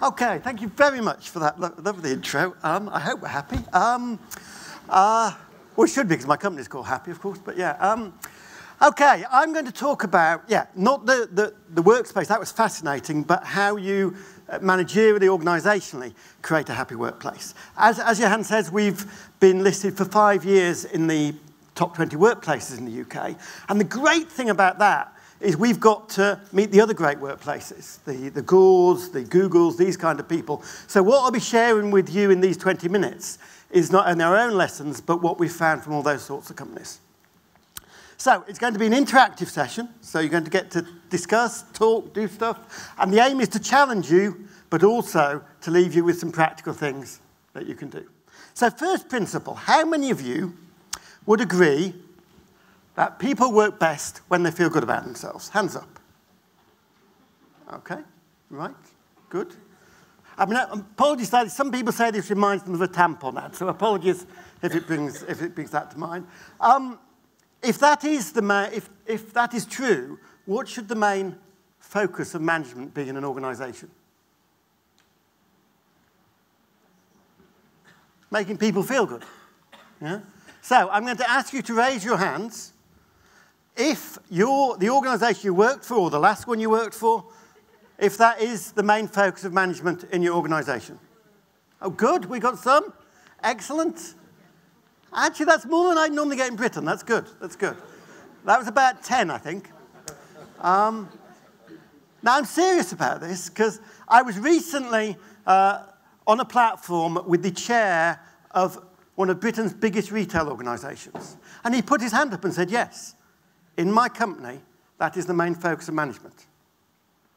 Okay, thank you very much for that lovely intro. I hope we're happy. Well, it should be, because my company's called Happy, of course, but yeah. Okay, I'm going to talk about, not the workspace, that was fascinating, but how you managerially, organisationally create a happy workplace. As Johan says, we've been listed for 5 years in the top 20 workplaces in the UK, and the great thing about that is we've got to meet the other great workplaces, the Gores, the Googles, these kind of people. So what I'll be sharing with you in these 20 minutes is not only our own lessons, but what we've found from all those sorts of companies. So it's going to be an interactive session, so you're going to get to discuss, talk, do stuff, and the aim is to challenge you, but also to leave you with some practical things that you can do. So first principle, how many of you would agree that people work best when they feel good about themselves? Hands up. Okay, right, good. I mean, apologies, some people say this reminds them of a tampon ad, so apologies if it brings that to mind. If that is true, what should the main focus of management be in an organisation? Making people feel good. Yeah? So I'm going to ask you to raise your hands if the organisation you worked for, or the last one you worked for, if that is the main focus of management in your organisation. Oh, good, we got some. Excellent. Actually, that's more than I normally get in Britain. That's good, that's good. That was about 10, I think. Now, I'm serious about this, because I was recently on a platform with the chair of one of Britain's biggest retail organisations. And he put his hand up and said, yes, in my company, that is the main focus of management.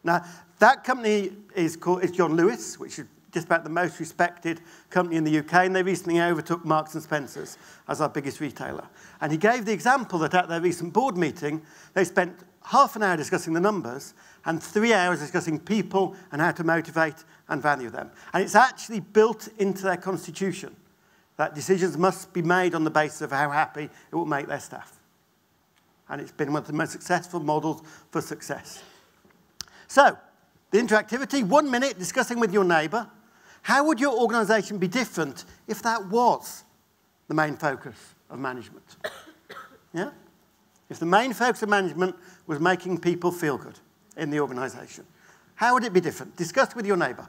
Now, that company is John Lewis, which is just about the most respected company in the UK, and they recently overtook Marks & Spencer's as our biggest retailer. And he gave the example that at their recent board meeting, they spent half an hour discussing the numbers and 3 hours discussing people and how to motivate and value them. And it's actually built into their constitution that decisions must be made on the basis of how happy it will make their staff. And it's been one of the most successful models for success. So, the interactivity, 1 minute discussing with your neighbour. How would your organisation be different if that was the main focus of management? Yeah? If the main focus of management was making people feel good in the organisation, how would it be different? Discuss with your neighbour.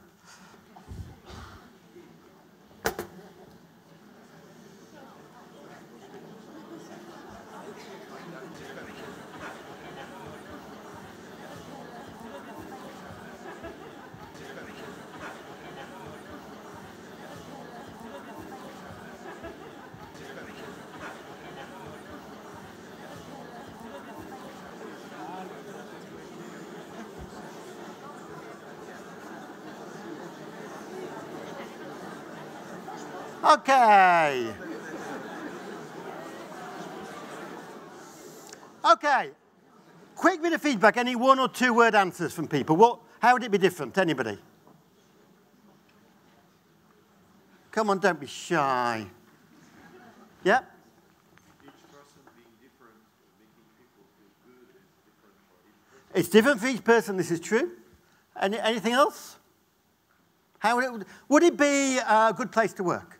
Okay. Okay. Quick bit of feedback. Any 1 or 2 word answers from people? How would it be different? Anybody? Come on, don't be shy. Yeah? Each person being different, making people feel good is different for each person. It's different for each person, this is true. Anything else? How would it be a good place to work?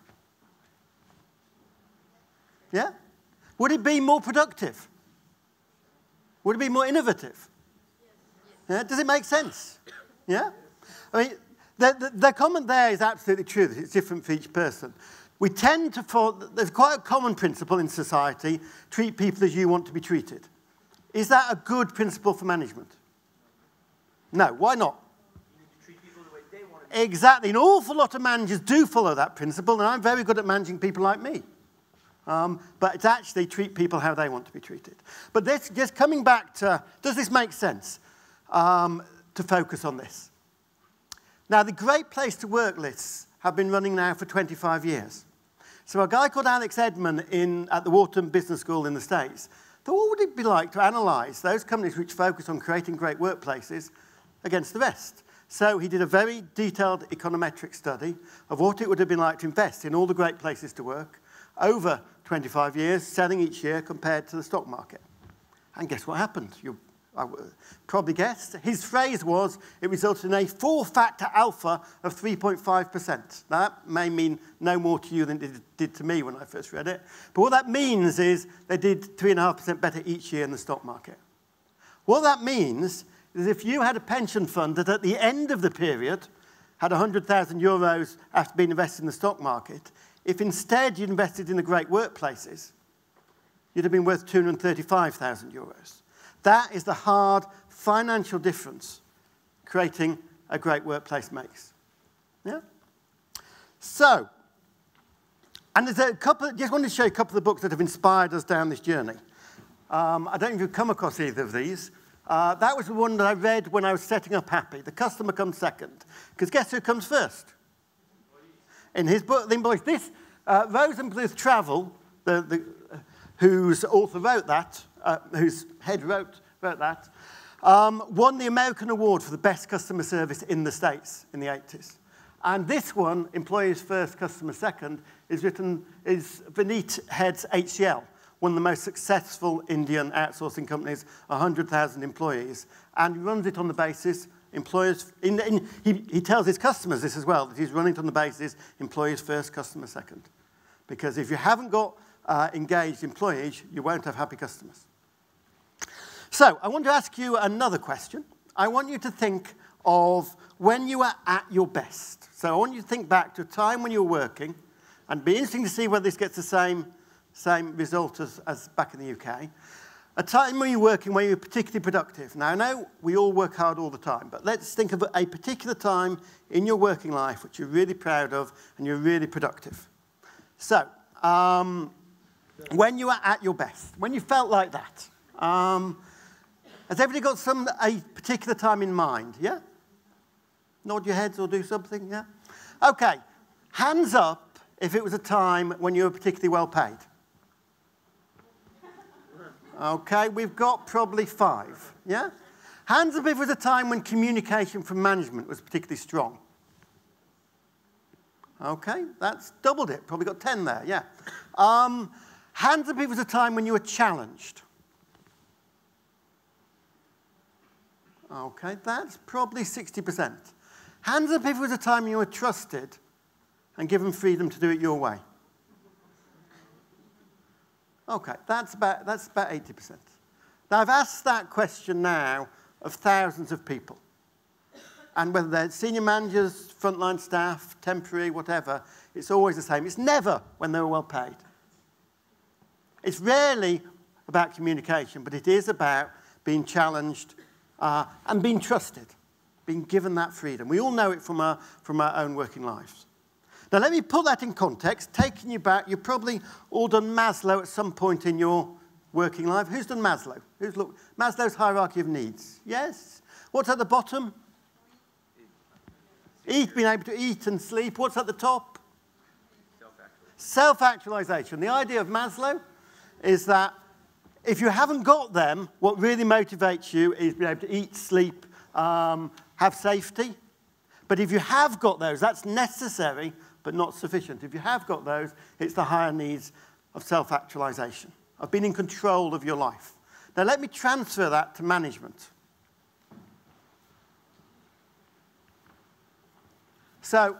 Yeah? Would it be more productive? Would it be more innovative? Yeah? Does it make sense? Yeah? I mean, the comment there is absolutely true, that it's different for each person. We tend to there's quite a common principle in society, treat people as you want to be treated. Is that a good principle for management? No, why not? You need to treat people the way they want to be. Exactly. An awful lot of managers do follow that principle, and I'm very good at managing people like me. But it's actually treat people how they want to be treated. But this, just coming back to, does this make sense to focus on this? Now, the Great Place to Work lists have been running now for 25 years. So a guy called Alex Edman at the Wharton Business School in the States thought, what would it be like to analyse those companies which focus on creating great workplaces against the rest? So he did a very detailed econometric study of what it would have been like to invest in all the great places to work over 25 years, selling each year compared to the stock market. And guess what happened? I probably guessed. His phrase was, it resulted in a 4-factor alpha of 3.5%. Now, that may mean no more to you than it did to me when I first read it. But what that means is they did 3.5% better each year in the stock market. What that means is if you had a pension fund that at the end of the period had 100,000 euros after being invested in the stock market, if instead you'd invested in the great workplaces, you'd have been worth 235,000 euros. That is the hard financial difference creating a great workplace makes. Yeah? So, and there's a couple, just wanted to show you a couple of the books that have inspired us down this journey. I don't know if you've come across either of these. That was the one that I read when I was setting up Happy. The customer comes second. Because guess who comes first? In his book, The Employees. This, Rosenbluth Travel, whose author wrote that, whose head wrote that, won the American Award for the best customer service in the States in the 80s. And this one, Employees First, Customer Second, is Vineet Head's HCL, one of the most successful Indian outsourcing companies, 100,000 employees. And he runs it on the basis, employers, he tells his customers this as well, that he's running it on the basis, employees first, customer second. Because if you haven't got engaged employees, you won't have happy customers. So I want to ask you another question. I want you to think of when you were at your best. So I want you to think back to a time when you were working, and it'd be interesting to see whether this gets the same result as back in the UK. A time when you're working where you're particularly productive. Now, I know we all work hard all the time, but let's think of a particular time in your working life which you're really proud of and you're really productive. So, when you were at your best, when you felt like that, has everybody got a particular time in mind, yeah? Nod your heads or do something, yeah? Okay, hands up if it was a time when you were particularly well paid. Okay, we've got probably 5, yeah? Hands up if it was a time when communication from management was particularly strong. Okay, that's doubled it, probably got 10 there, yeah. Hands up if it was a time when you were challenged. Okay, that's probably 60%. Hands up if it was a time you were trusted and given freedom to do it your way. Okay, that's about 80%. Now, I've asked that question now of thousands of people. And whether they're senior managers, frontline staff, temporary, whatever, it's always the same. It's never when they were well paid. It's rarely about communication, but it is about being challenged and being trusted, being given that freedom. We all know it from our own working lives. Now, let me put that in context, taking you back. You've probably all done Maslow at some point in your working life. Who's done Maslow? Who's looked? Maslow's hierarchy of needs. Yes? What's at the bottom? Eat, being able to eat and sleep. What's at the top? Self-actualization. The idea of Maslow is that if you haven't got them, what really motivates you is being able to eat, sleep, have safety. But if you have got those, that's necessary, but not sufficient. If you have got those, it's the higher needs of self-actualization, of being in control of your life. Now, let me transfer that to management. So,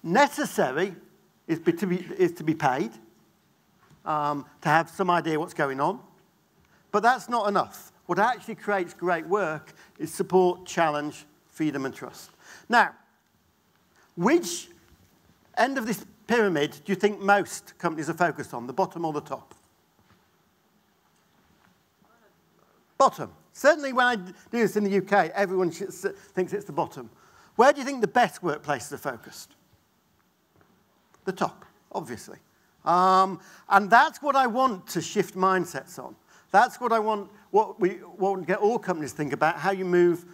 necessary is to be paid, to have some idea what's going on. But that's not enough. What actually creates great work is support, challenge, freedom, and trust. Now, which end of this pyramid do you think most companies are focused on, the bottom or the top? Bottom. Certainly when I do this in the UK, everyone thinks it's the bottom. Where do you think the best workplaces are focused? The top, obviously. And that's what I want to shift mindsets on. That's what I want, what we want to get all companies to think about, how you move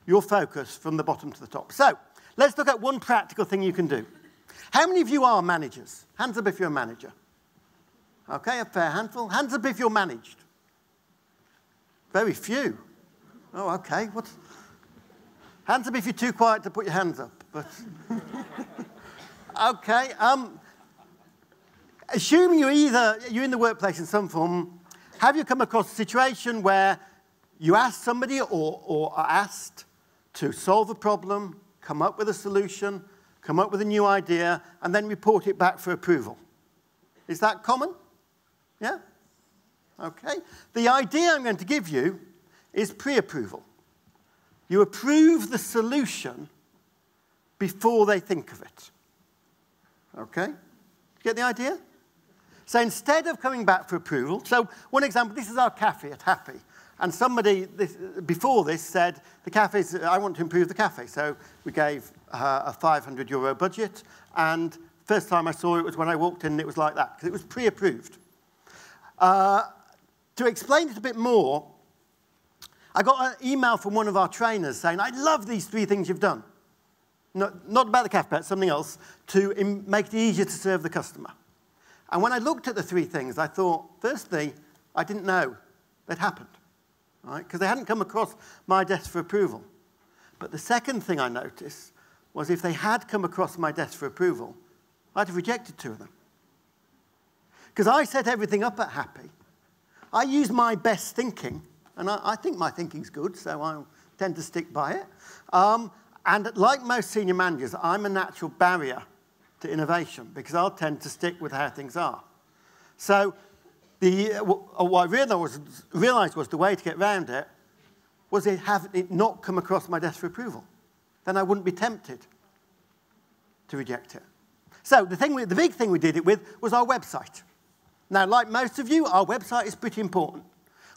your focus from the bottom to the top. So, let's look at one practical thing you can do. How many of you are managers? Hands up if you're a manager. Okay, a fair handful. Hands up if you're managed. Very few. Oh, okay. What? Hands up if you're too quiet to put your hands up. But okay. Assuming you're in the workplace in some form, have you come across a situation where you ask somebody or are asked to solve a problem, come up with a solution, come up with a new idea, and then report it back for approval? Is that common? Yeah? Okay. The idea I'm going to give you is pre-approval. You approve the solution before they think of it. Okay? You get the idea? So instead of coming back for approval, so one example, this is our cafe at Happy. And somebody before this said, I want to improve the cafe. So we gave a €500 budget. And first time I saw it was when I walked in and it was like that, because it was pre-approved. To explain it a bit more, I got an email from one of our trainers saying, I love these 3 things you've done. Not about the cafe, but something else, to make it easier to serve the customer. And when I looked at the 3 things, I thought, firstly, I didn't know they'd happened, right? Because they hadn't come across my desk for approval. But the second thing I noticed was if they had come across my desk for approval, I'd have rejected 2 of them. Because I set everything up at Happy. I use my best thinking, and I think my thinking's good, so I tend to stick by it. And like most senior managers, I'm a natural barrier to innovation, because I'll tend to stick with how things are. So what I realized was the way to get around it was have it not come across my desk for approval. Then I wouldn't be tempted to reject it. So the big thing we did it with was our website. Now, like most of you, our website is pretty important.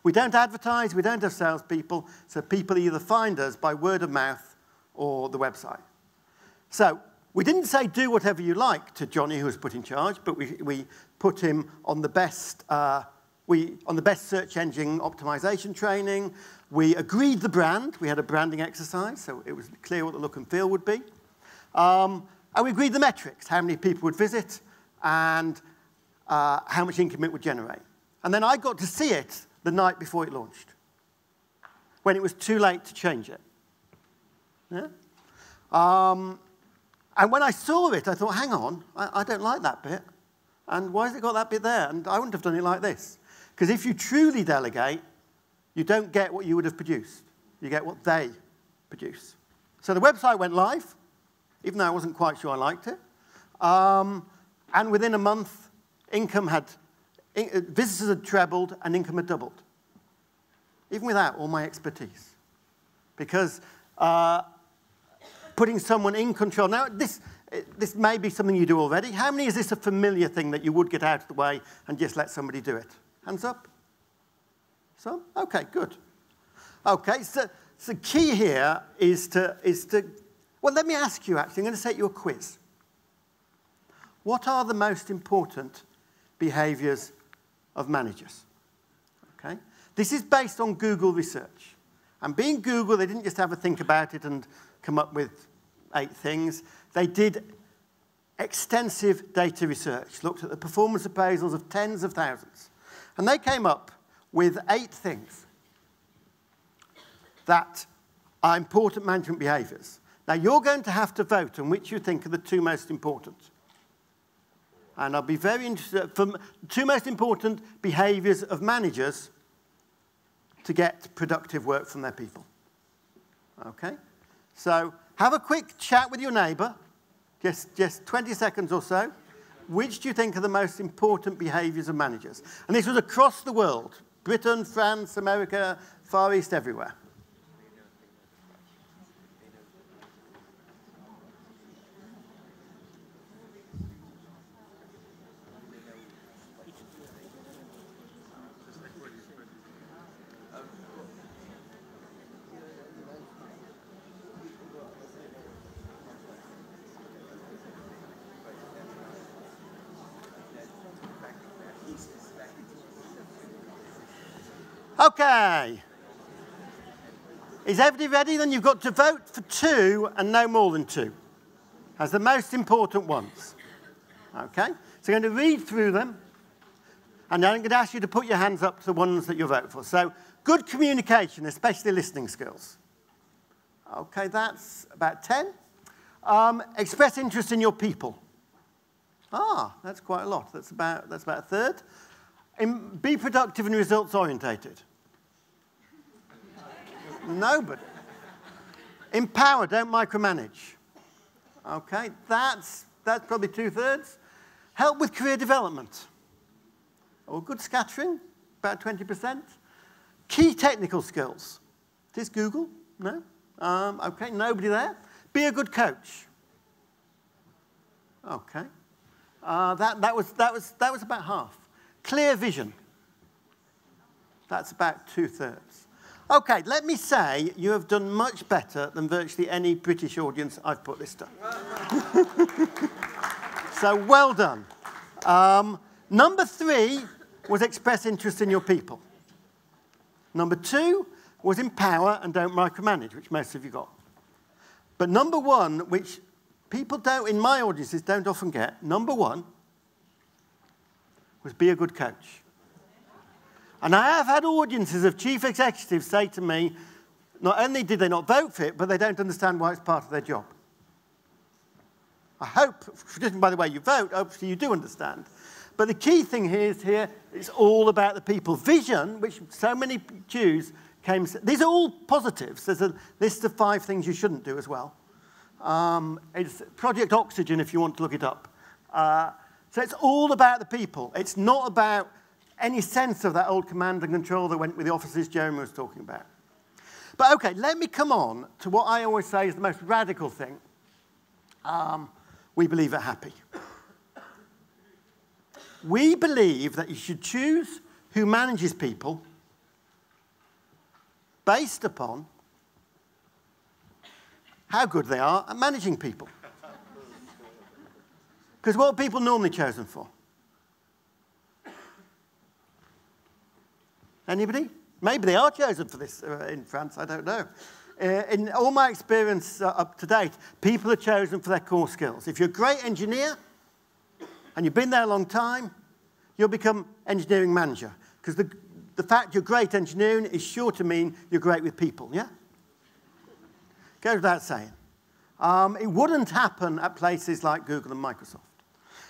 We don't advertise, we don't have salespeople, so people either find us by word of mouth or the website. So we didn't say do whatever you like to Johnny, who was put in charge, but we put him on the best search engine optimization training. We agreed the brand. We had a branding exercise, so it was clear what the look and feel would be. And we agreed the metrics, how many people would visit and how much income it would generate. And then I got to see it the night before it launched, when it was too late to change it. Yeah? And when I saw it, I thought, hang on, I don't like that bit. And why has it got that bit there? And I wouldn't have done it like this. Because if you truly delegate, you don't get what you would have produced. You get what they produce. So the website went live, even though I wasn't quite sure I liked it. And within a month, visitors had trebled and income had doubled. Even without all my expertise. Because putting someone in control. Now, this may be something you do already. How many is this a familiar thing that you would get out of the way and just let somebody do it? Hands up? Some? Okay, good. Okay, so the key here is to, well, let me ask you actually, I'm going to set you a quiz. What are the most important behaviors of managers? Okay? This is based on Google research. And being Google, they didn't just have a think about it and come up with 8 things. They did extensive data research, looked at the performance appraisals of tens of thousands. And they came up with 8 things that are important management behaviors. Now, you're going to have to vote on which you think are the 2 most important. And I'll be very interested for the 2 most important behaviors of managers to get productive work from their people. Okay? So have a quick chat with your neighbor, just 20 seconds or so. Which do you think are the most important behaviors of managers? And this was across the world. Britain, France, America, Far East, everywhere. Okay. Is everybody ready? Then you've got to vote for 2 and no more than 2 as the most important ones. Okay? So I'm going to read through them, and then I'm going to ask you to put your hands up to the ones that you vote for. So good communication, especially listening skills. Okay, that's about 10. Express interest in your people. That's quite a lot. That's about a third. Be productive and results orientated. No, but empower, don't micromanage. Okay, that's probably 2/3. Help with career development. Good scattering, about 20%. Key technical skills. Is Google? No? Okay, nobody there. Be a good coach. Okay. That was about half. Clear vision. That's about 2/3. Okay, let me say you have done much better than virtually any British audience I've put this to. So well done. Number 3 was express interest in your people. Number 2 was empower and don't micromanage, which most of you got. But number 1, which people don't, in my audiences, don't often get, number 1 was be a good coach. And I have had audiences of chief executives say to me, not only did they not vote for it, but they don't understand why it's part of their job. I hope, judging by the way you vote, obviously you do understand. But the key thing here is all about the people. Vision, which so many choose, these are all positives. There's a list of 5 things you shouldn't do as well. It's Project Oxygen, if you want to look it up. So it's all about the people. It's not about any sense of that old command and control that went with the offices Jeremy was talking about. But okay, let me come on to what I always say is the most radical thing we believe at Happy. We believe that you should choose who manages people based upon how good they are at managing people. Because what are people normally chosen for? Anybody? Maybe they are chosen for this in France, I don't know. In all my experience up to date, people are chosen for their core skills. If you're a great engineer and you've been there a long time, you'll become engineering manager. Because the fact you're great engineering is sure to mean you're great with people, yeah? Goes without saying. It wouldn't happen at places like Google and Microsoft.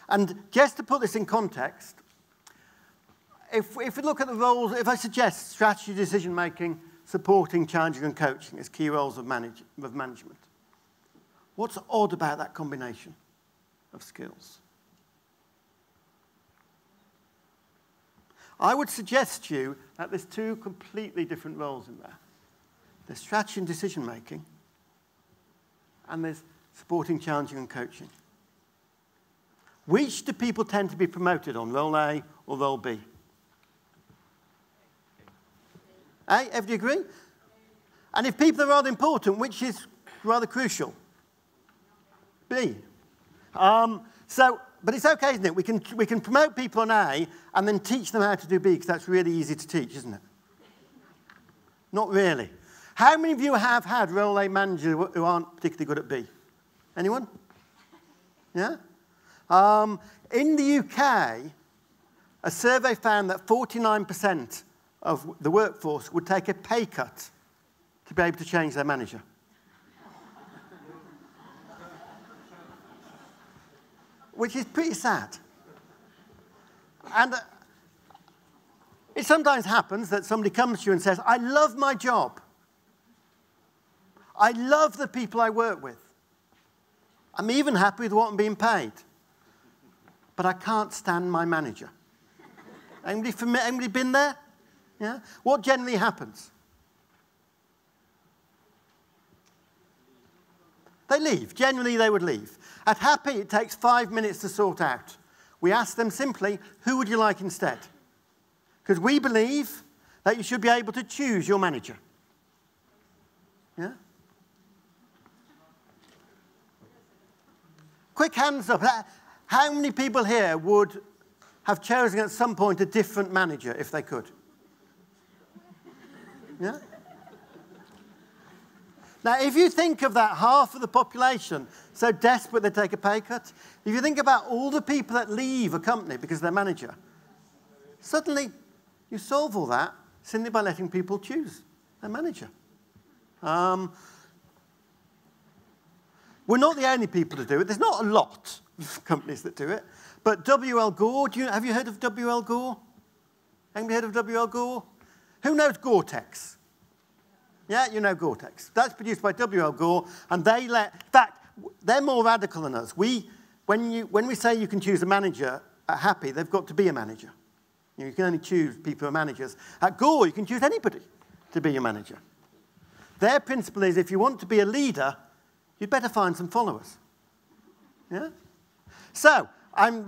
And just to put this in context, if we look at the roles, if I suggest strategy, decision-making, supporting, challenging, and coaching as key roles of management, what's odd about that combination of skills? I would suggest to you that there's 2 completely different roles in there. There's strategy and decision-making, and there's supporting, challenging, and coaching. Which do people tend to be promoted on, role A or role B? A, everybody agree? And if people are rather important, which is rather crucial? B. But it's okay, isn't it? We can promote people on A and then teach them how to do B, because that's really easy to teach, isn't it? Not really. How many of you have had role A managers who aren't particularly good at B? Anyone? Yeah? In the UK, a survey found that 49% of the workforce would take a pay cut to be able to change their manager. Which is pretty sad. And it sometimes happens that somebody comes to you and says, I love my job. I love the people I work with. I'm even happy with what I'm being paid. But I can't stand my manager. Anybody been there? Yeah? What generally happens? They leave. Generally, they would leave. At Happy, it takes 5 minutes to sort out. We ask them simply, who would you like instead? Because we believe that you should be able to choose your manager. Yeah? Quick hands up. How many people here would have chosen at some point a different manager if they could? Yeah? Now, if you think of that half of the population so desperate they take a pay cut, if you think about all the people that leave a company because of their manager, suddenly you solve all that simply by letting people choose their manager. We're not the only people to do it. There's not a lot of companies that do it. But W.L. Gore, have you heard of W.L. Gore? Anybody heard of W.L. Gore? Who knows Gore-Tex? Yeah, you know Gore-Tex. That's produced by W.L. Gore, and in fact, they're more radical than us. When we say you can choose a manager at Happy, they've got to be a manager. You can only choose people who are managers. At Gore, you can choose anybody to be your manager. Their principle is if you want to be a leader, you'd better find some followers. Yeah? So, I'm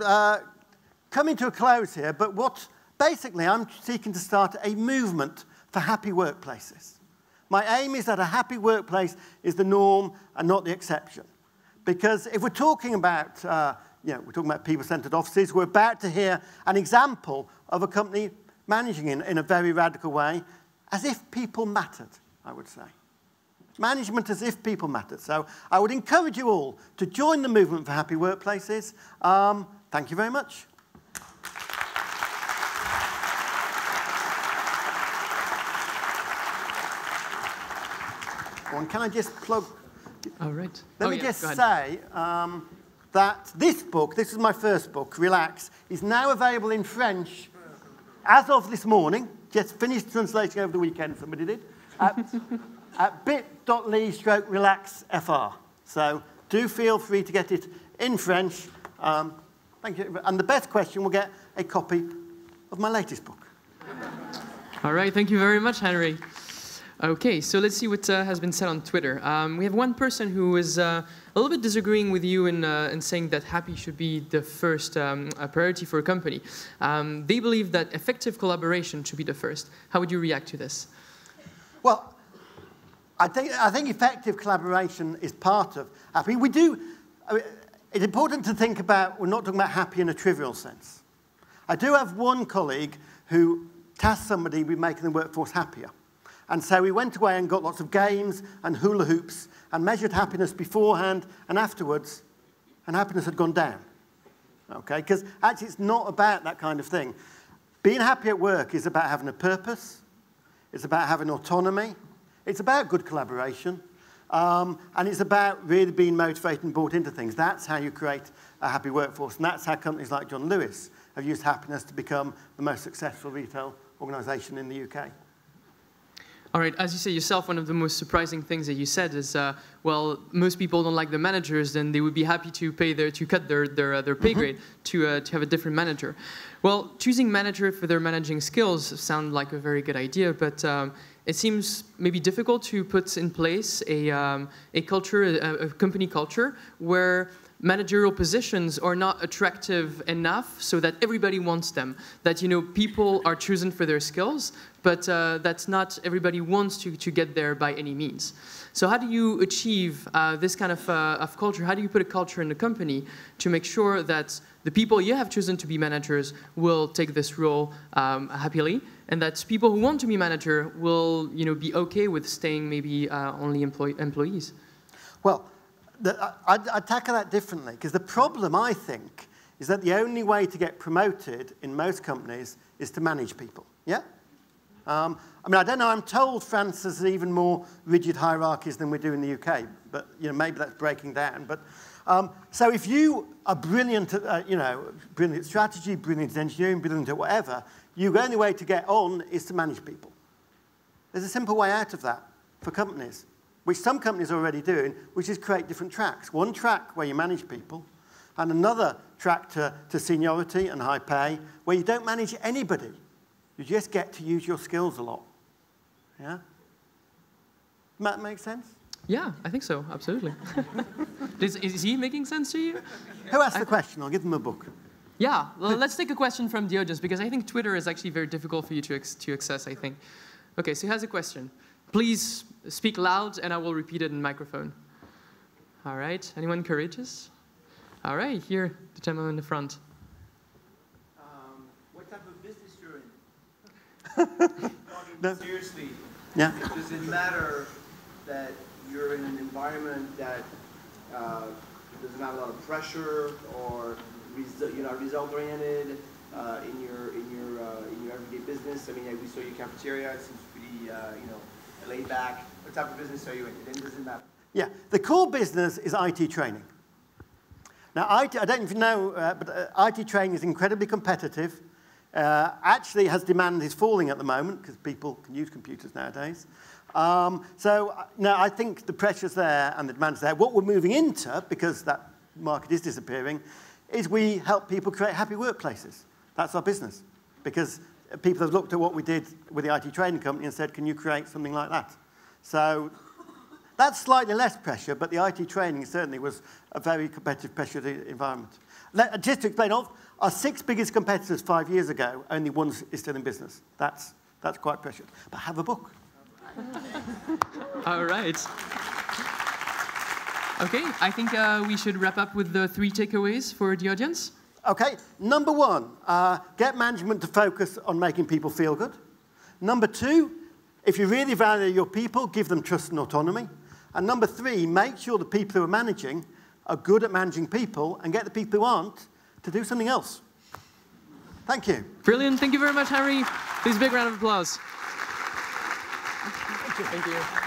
coming to a close here, but basically I'm seeking to start a movement for happy workplaces. My aim is that a happy workplace is the norm and not the exception. Because if we're talking about, we're talking about people-centered offices, we're about to hear an example of a company managing in a very radical way, as if people mattered, I would say. Management as if people mattered. So I would encourage you all to join the movement for happy workplaces. Thank you very much. Can I just plug? All right. Let me just say that this book, this is my first book, Relax, is now available in French as of this morning. Just finished translating over the weekend, somebody did, at bit.ly/relaxfr. So do feel free to get it in French. Thank you. And the best question will get a copy of my latest book. All right. Thank you very much, Henry. Okay, so let's see what has been said on Twitter. We have one person who is a little bit disagreeing with you in saying that happy should be the first priority for a company. They believe that effective collaboration should be the first. How would you react to this? Well, I think effective collaboration is part of happy. It's important to think about, we're not talking about happy in a trivial sense. I do have one colleague who tasked somebody with making the workforce happier. And so we went away and got lots of games and hula hoops and measured happiness beforehand and afterwards, and happiness had gone down. Okay? Because actually it's not about that kind of thing. Being happy at work is about having a purpose. It's about having autonomy. It's about good collaboration. And it's about really being motivated and bought into things. That's how you create a happy workforce. And that's how companies like John Lewis have used happiness to become the most successful retail organisation in the UK. All right, as you say yourself, one of the most surprising things that you said is, well, most people don't like the managers, then they would be happy to cut their pay grade to have a different manager. Well, choosing manager for their managing skills sound like a very good idea, but it seems maybe difficult to put in place a culture, a company culture, where managerial positions are not attractive enough so that everybody wants them. That, people are chosen for their skills, but that's not everybody wants to get there by any means. So how do you achieve this kind of culture? How do you put a culture in the company to make sure that the people you have chosen to be managers will take this role happily, and that people who want to be manager will be okay with staying maybe only employees? Well, I'd tackle that differently, because the problem, I think, is that the only way to get promoted in most companies is to manage people, yeah? I don't know, I'm told France has even more rigid hierarchies than we do in the UK, but maybe that's breaking down. But so if you are brilliant at, brilliant at strategy, brilliant at engineering, brilliant at whatever, the only way to get on is to manage people. There's a simple way out of that for companies, which some companies are already doing, which is create different tracks. One track where you manage people, and another track to seniority and high pay, where you don't manage anybody. You just get to use your skills a lot. Yeah? That make sense? Yeah, I think so, absolutely. Is he making sense to you? Who asked the question? I'll give them a book. Yeah, well, let's take a question from the audience, because I think Twitter is actually very difficult for you to access, I think. Okay, so here's a question. Please speak loud, and I will repeat it in microphone. All right, anyone courageous? All right, here, the gentleman in the front. What type of business you're in? No. Seriously, yeah. Does it matter that you're in an environment that doesn't have a lot of pressure, or result-oriented in your everyday business? I mean, we saw your cafeteria. It seems pretty, laid back. What type of business are you in? It doesn't matter. Yeah, the core business is IT training. Now, I don't know if you know, but IT training is incredibly competitive. Actually, demand is falling at the moment because people can use computers nowadays. No, I think the pressure's there and the demand's there. What we're moving into, because that market is disappearing, is we help people create happy workplaces. That's our business. Because people have looked at what we did with the IT training company and said, can you create something like that? So that's slightly less pressure, but the IT training certainly was a very competitive, pressured environment. Just to explain, of our 6 biggest competitors 5 years ago, only one is still in business. That's quite pressured. But have a book. All right. Okay, I think we should wrap up with the 3 takeaways for the audience. Okay, number 1, get management to focus on making people feel good. Number 2, if you really value your people, give them trust and autonomy. And number 3, make sure the people who are managing are good at managing people and get the people who aren't to do something else. Thank you. Brilliant. Thank you very much, Harry. Please, big round of applause. Thank you.